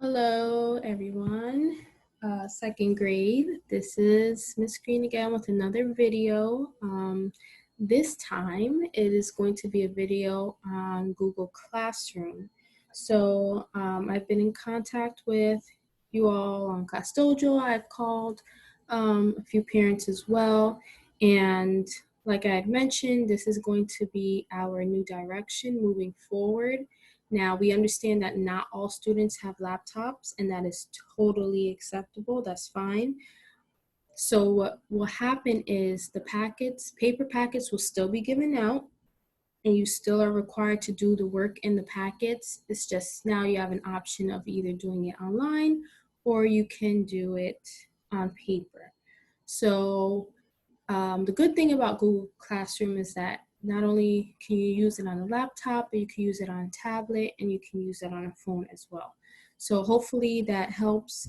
Hello, everyone. Second grade. This is Miss Green again with another video. This time it is going to be a video on Google Classroom. So I've been in contact with you all on Class Dojo. I've called a few parents as well. And like I had mentioned, this is going to be our new direction moving forward. Now, we understand that not all students have laptops, and that is totally acceptable. That's fine. So what will happen is the paper packets will still be given out, and you still are required to do the work in the packets. It's just now you have an option of either doing it online or you can do it on paper. So the good thing about Google Classroom is that not only can you use it on a laptop, but you can use it on a tablet and you can use it on a phone as well. So hopefully that helps.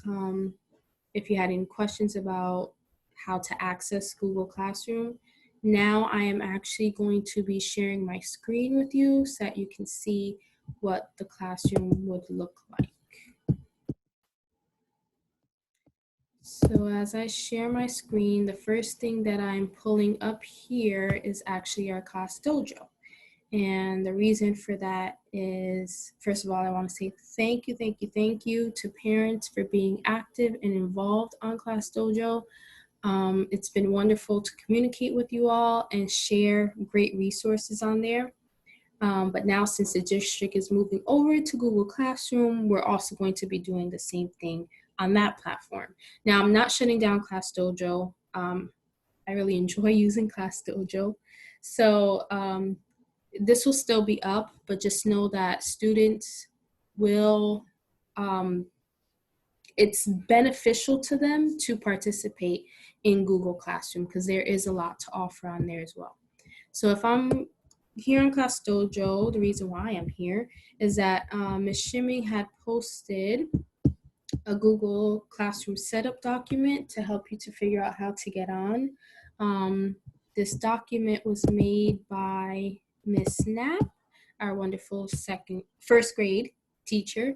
If you had any questions about how to access Google Classroom, now I am actually going to be sharing my screen with you so that you can see what the classroom would look like. So as I share my screen, the first thing that I'm pulling up here is actually our Class Dojo. And the reason for that is, first of all, I want to say thank you to parents for being active and involved on Class Dojo. It's been wonderful to communicate with you all and share great resources on there. But now since the district is moving over to Google Classroom, we're also going to be doing the same thing on that platform. Now, I'm not shutting down Class Dojo. I really enjoy using Class Dojo. So this will still be up, but just know that students will, it's beneficial to them to participate in Google Classroom because there is a lot to offer on there as well. So if I'm here in Class Dojo, the reason why I'm here is that Ms. Shimmy had posted a Google Classroom setup document to help you to figure out how to get on. This document was made by Miss Knapp, our wonderful first grade teacher,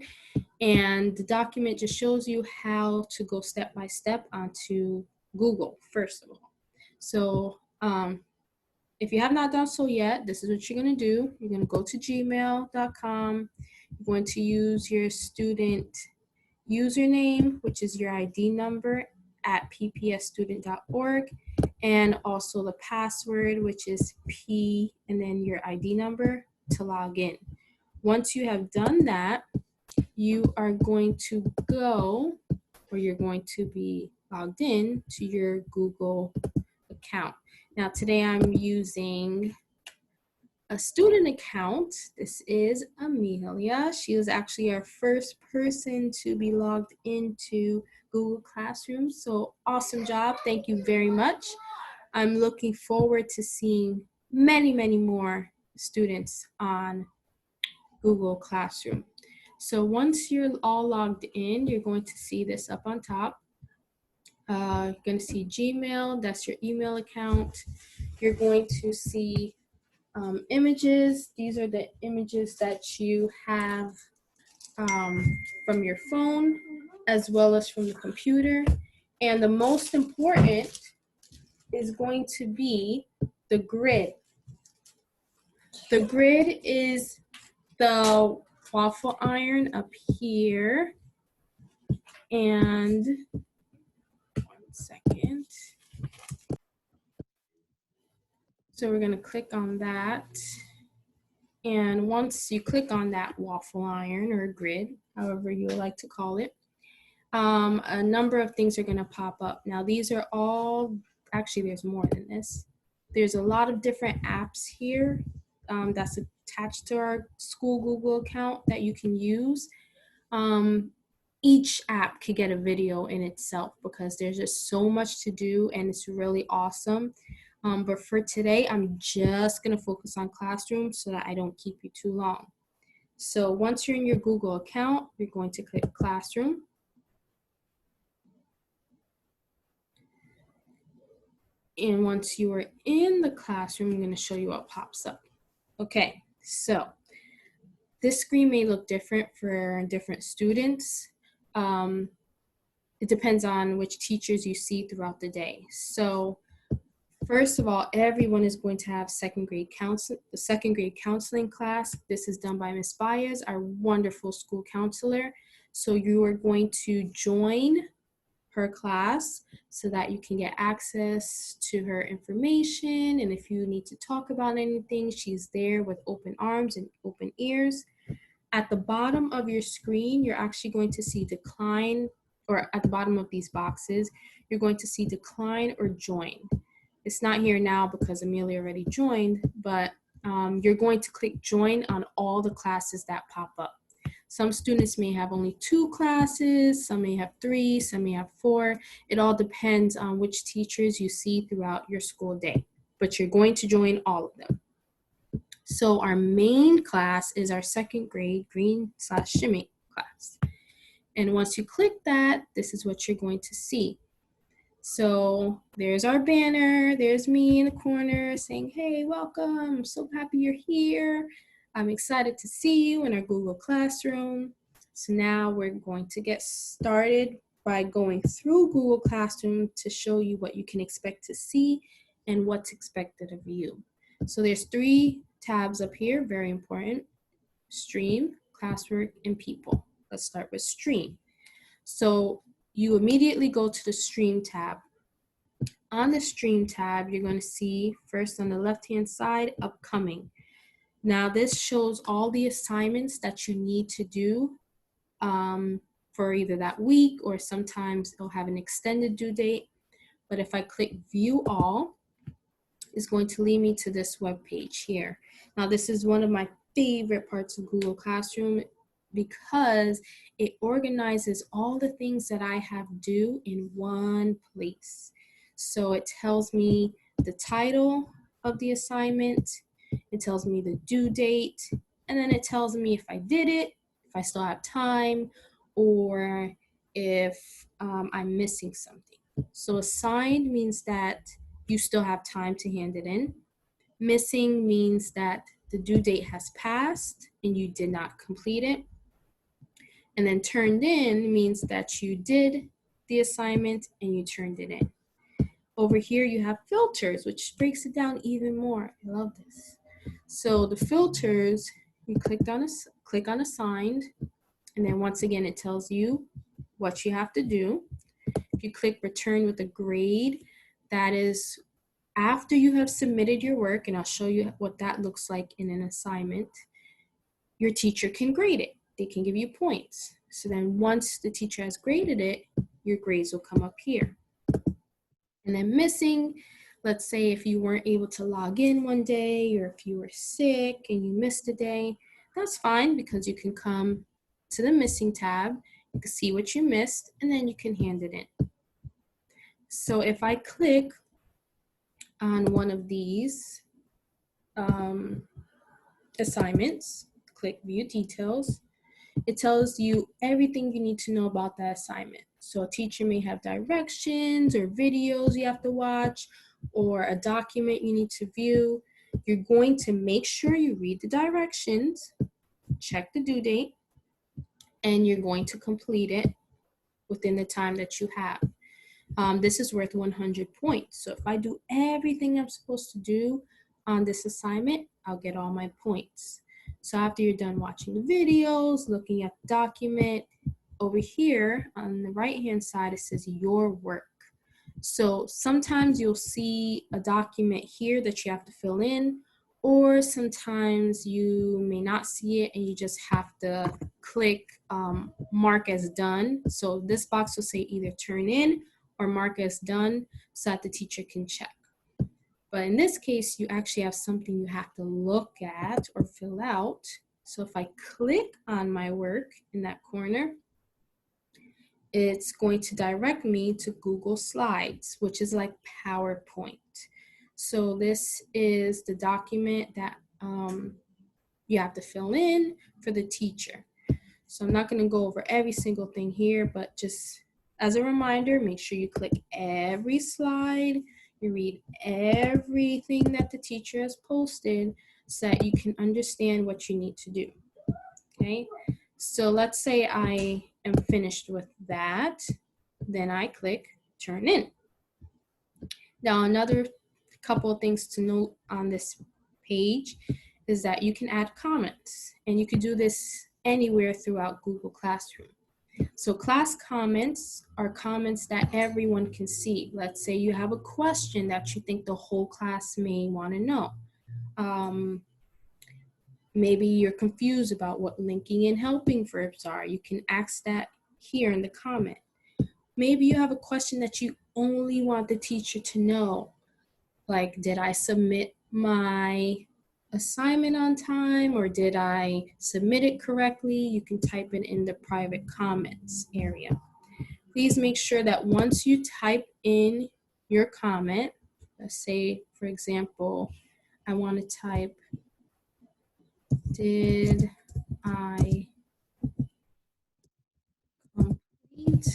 and the document just shows you how to go step by step onto Google, first of all. So if you have not done so yet, this is what you're going to do. You're going to go to gmail.com. You're going to use your student username, which is your ID number at ppsstudent.org, and also the password, which is P and then your ID number to log in. Once you have done that, you are going to go, or you're going to be logged in to your Google account. Now today I'm using a student account. This is Amelia. She was actually our first person to be logged into Google Classroom. So awesome job. Thank you very much. I'm looking forward to seeing many more students on Google Classroom. So once you're all logged in, you're going to see this up on top. You're going to see Gmail, that's your email account. You're going to see images. These are the images that you have from your phone as well as from the computer. And the most important is going to be the grid. The grid is the waffle iron up here. And 1 second. So we're going to click on that. And once you click on that waffle iron or grid, however you would like to call it, a number of things are going to pop up. Now, these are all, actually, there's more than this. There's a lot of different apps here that's attached to our school Google account that you can use. Each app could get a video in itself because there's just so much to do and it's really awesome. But for today, I'm just going to focus on Classroom so that I don't keep you too long. So once you're in your Google account, you're going to click Classroom. And once you are in the classroom, I'm going to show you what pops up. Okay, so this screen may look different for different students. It depends on which teachers you see throughout the day. So first of all, everyone is going to have the second grade counseling class. This is done by Miss Baez, our wonderful school counselor. So you are going to join her class so that you can get access to her information. And if you need to talk about anything, she's there with open arms and open ears. At the bottom of your screen, you're actually going to see decline, or at the bottom of these boxes, you're going to see decline or join. It's not here now because Amelia already joined, but you're going to click join on all the classes that pop up. Some students may have only 2 classes, some may have 3, some may have 4. It all depends on which teachers you see throughout your school day, but you're going to join all of them. So our main class is our second grade green/shimmy class. And once you click that, this is what you're going to see. So there's our banner. There's me in the corner saying, hey, welcome. I'm so happy you're here. I'm excited to see you in our Google Classroom. So now we're going to get started by going through Google Classroom to show you what you can expect to see and what's expected of you. So there's 3 tabs up here, very important: Stream, Classwork, and People. Let's start with Stream. So you immediately go to the Stream tab. On the Stream tab, you're going to see first on the left-hand side, Upcoming. Now this shows all the assignments that you need to do for either that week, or sometimes it'll have an extended due date. But if I click View All, it's going to lead me to this web page here. Now this is one of my favorite parts of Google Classroom because it organizes all the things that I have due in one place. So it tells me the title of the assignment, it tells me the due date, and then it tells me if I did it, if I still have time, or if I'm missing something. So assigned means that you still have time to hand it in. Missing means that the due date has passed and you did not complete it. And then turned in means that you did the assignment and you turned it in. Over here you have filters, which breaks it down even more. I love this. So the filters, you click on assigned, and then once again it tells you what you have to do. If you click return with a grade, that is after you have submitted your work, and I'll show you what that looks like in an assignment, your teacher can grade it. They can give you points. So then once the teacher has graded it, your grades will come up here. And then missing, let's say if you weren't able to log in one day, or if you were sick and you missed a day, that's fine because you can come to the missing tab, you can see what you missed, and then you can hand it in. So if I click on one of these assignments, click View Details, it tells you everything you need to know about that assignment. So a teacher may have directions or videos you have to watch, or a document you need to view. You're going to make sure you read the directions, check the due date, and you're going to complete it within the time that you have. This is worth 100 points. So if I do everything I'm supposed to do on this assignment, I'll get all my points. So after you're done watching the videos, looking at the document, over here on the right-hand side, it says your work. So sometimes you'll see a document here that you have to fill in, or sometimes you may not see it and you just have to click mark as done. So this box will say either turn in or mark as done so that the teacher can check. But in this case, you actually have something you have to look at or fill out. So if I click on my work in that corner, it's going to direct me to Google Slides, which is like PowerPoint. So this is the document that you have to fill in for the teacher. So I'm not going to go over every single thing here, but just as a reminder, make sure you click every slide, you read everything that the teacher has posted so that you can understand what you need to do, okay? So let's say I am finished with that. Then I click turn in. Now, another couple of things to note on this page is that you can add comments, and you can do this anywhere throughout Google Classroom. So class comments are comments that everyone can see. Let's say you have a question that you think the whole class may want to know. Maybe you're confused about what linking and helping verbs are. You can ask that here in the comment. Maybe you have a question that you only want the teacher to know. Like, did I submit my assignment on time, or did I submit it correctly? You can type it in the private comments area. Please make sure that once you type in your comment, let's say, for example, I want to type, did I complete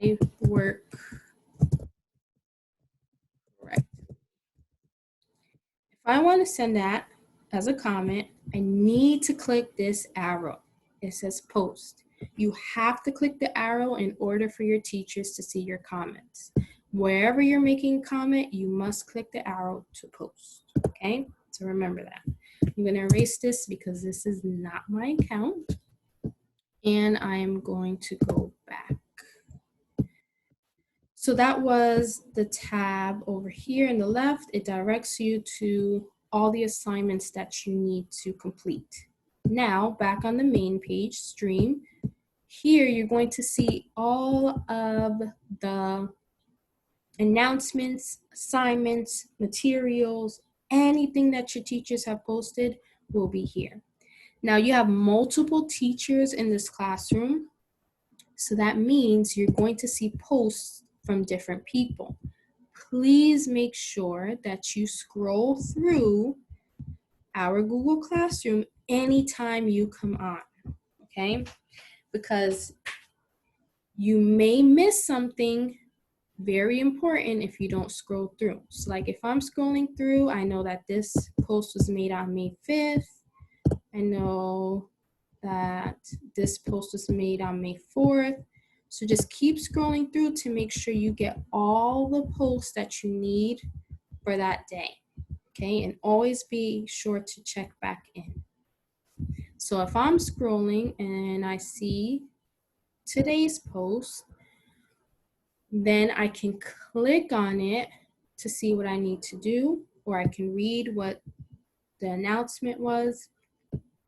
my work correct? If I want to send that as a comment, I need to click this arrow. It says post. You have to click the arrow in order for your teachers to see your comments. Wherever you're making a comment, you must click the arrow to post, okay? So remember that. I'm going to erase this because this is not my account, and I'm going to go back. So that was the tab over here in the left. It directs you to all the assignments that you need to complete. Now, back on the main page, stream, here you're going to see all of the announcements, assignments, materials, anything that your teachers have posted will be here. Now, you have multiple teachers in this classroom, so that means you're going to see posts from different people. Please make sure that you scroll through our Google Classroom anytime you come on, okay? Because you may miss something very important if you don't scroll through. So like if I'm scrolling through, I know that this post was made on May 5th. I know that this post was made on May 4th. So just keep scrolling through to make sure you get all the posts that you need for that day, okay? And always be sure to check back in. So if I'm scrolling and I see today's post, then I can click on it to see what I need to do, or I can read what the announcement was.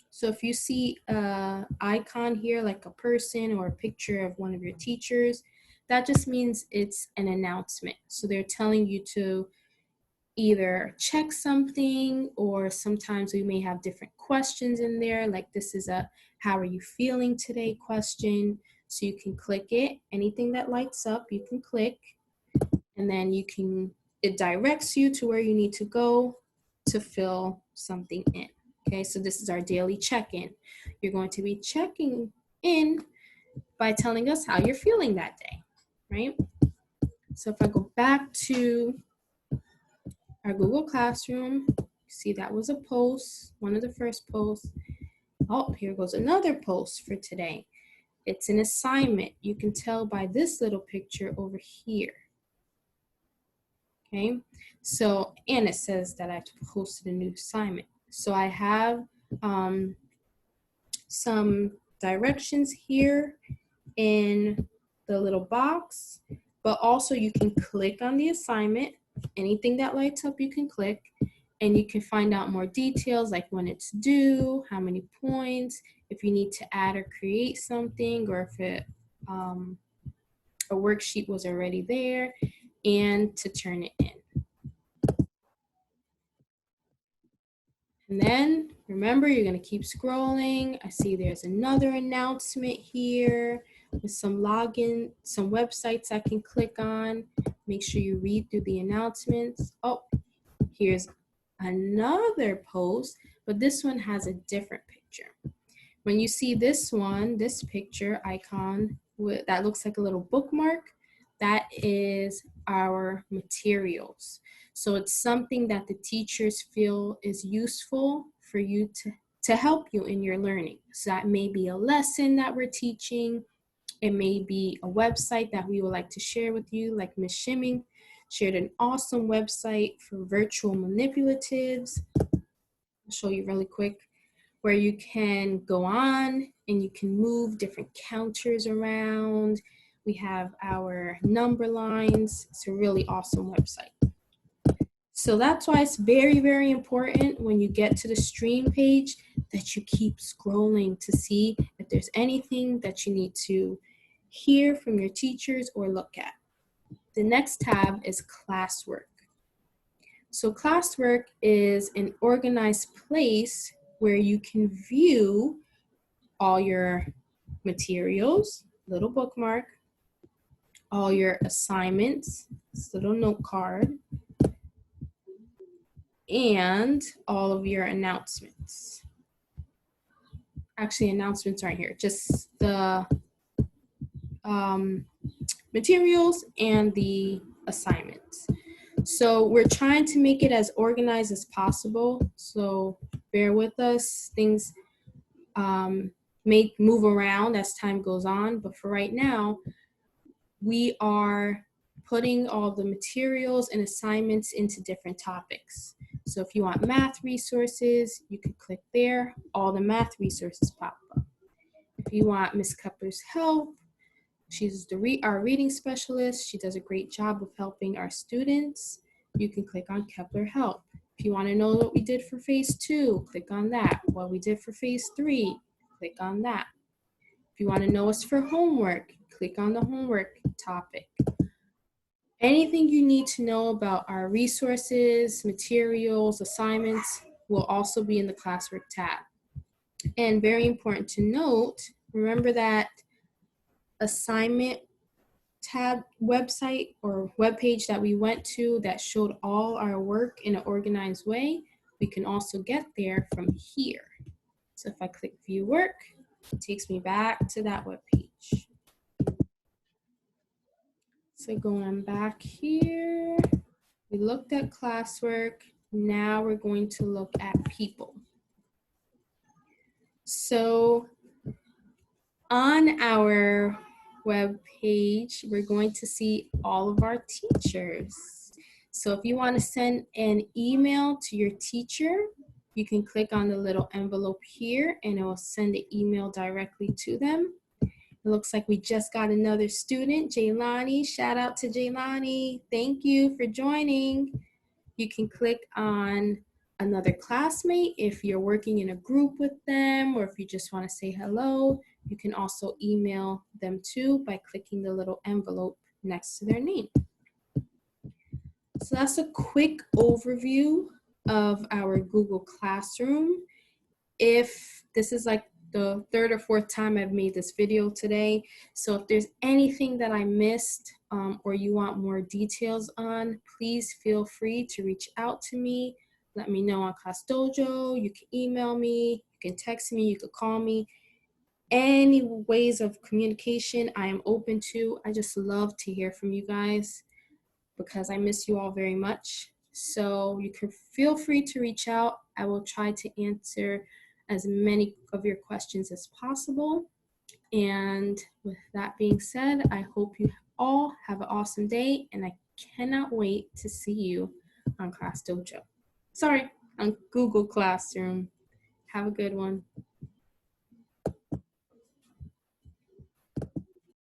So if you see an icon here, like a person or a picture of one of your teachers, that just means it's an announcement. So they're telling you to either check something, or sometimes we may have different questions in there. Like this is a how are you feeling today question. So you can click it. Anything that lights up, you can click, and then it directs you to where you need to go to fill something in. Okay, so this is our daily check-in. You're going to be checking in by telling us how you're feeling that day, right? So if I go back to our Google Classroom, see that was a post, one of the first posts. Oh, here goes another post for today. It's an assignment. You can tell by this little picture over here. Okay, so, and it says that I've posted a new assignment. So I have some directions here in the little box, but also you can click on the assignment. Anything that lights up, you can click, and you can find out more details like when it's due, how many points, if you need to add or create something, or if a worksheet was already there, and to turn it in. And then remember, you're going to keep scrolling. I see there's another announcement here with some login, some websites I can click on. Make sure you read through the announcements. Oh, here's another post, but this one has a different picture. When you see this one, this picture icon that looks like a little bookmark, that is our materials. So it's something that the teachers feel is useful for you to help you in your learning. So that may be a lesson that we're teaching. It may be a website that we would like to share with you, like Ms. Shimming shared an awesome website for virtual manipulatives. I'll show you really quick, where you can go on and you can move different counters around. We have our number lines. It's a really awesome website. So that's why it's very, very important when you get to the stream page that you keep scrolling to see if there's anything that you need to hear from your teachers or look at. The next tab is classwork. So classwork is an organized place where you can view all your materials, little bookmark, all your assignments, this little note card, and all of your announcements. Actually, announcements aren't here, just the materials and the assignments. So we're trying to make it as organized as possible. So bear with us. Things may move around as time goes on, but for right now, we are putting all the materials and assignments into different topics. So if you want math resources, you can click there. All the math resources pop up. If you want Ms. Kepler's help, she's our reading specialist. She does a great job of helping our students. You can click on Kepler Help. If you want to know what we did for phase 2, click on that. What we did for phase 3, click on that. If you want to know what's for homework, click on the homework topic. Anything you need to know about our resources, materials, assignments will also be in the classwork tab. And very important to note, remember that assignment tab website or webpage that we went to that showed all our work in an organized way. We can also get there from here. So if I click view work, it takes me back to that webpage. So going back here, we looked at classwork. Now we're going to look at people. So on our web page, we're going to see all of our teachers. So if you want to send an email to your teacher, you can click on the little envelope here and it will send the email directly to them. It looks like we just got another student, Jaylani. Shout out to Jaylani. Thank you for joining. You can click on another classmate if you're working in a group with them, or if you just want to say hello. You can also email them too by clicking the little envelope next to their name. So that's a quick overview of our Google Classroom. If this is like the third or fourth time I've made this video today, so if there's anything that I missed or you want more details on, please feel free to reach out to me. Let me know on Class Dojo. You can email me, you can text me, you could call me. Any ways of communication I am open to. I just love to hear from you guys because I miss you all very much. So you can feel free to reach out. I will try to answer as many of your questions as possible. And with that being said, I hope you all have an awesome day, and I cannot wait to see you on Class Dojo. Sorry, on Google Classroom. Have a good one.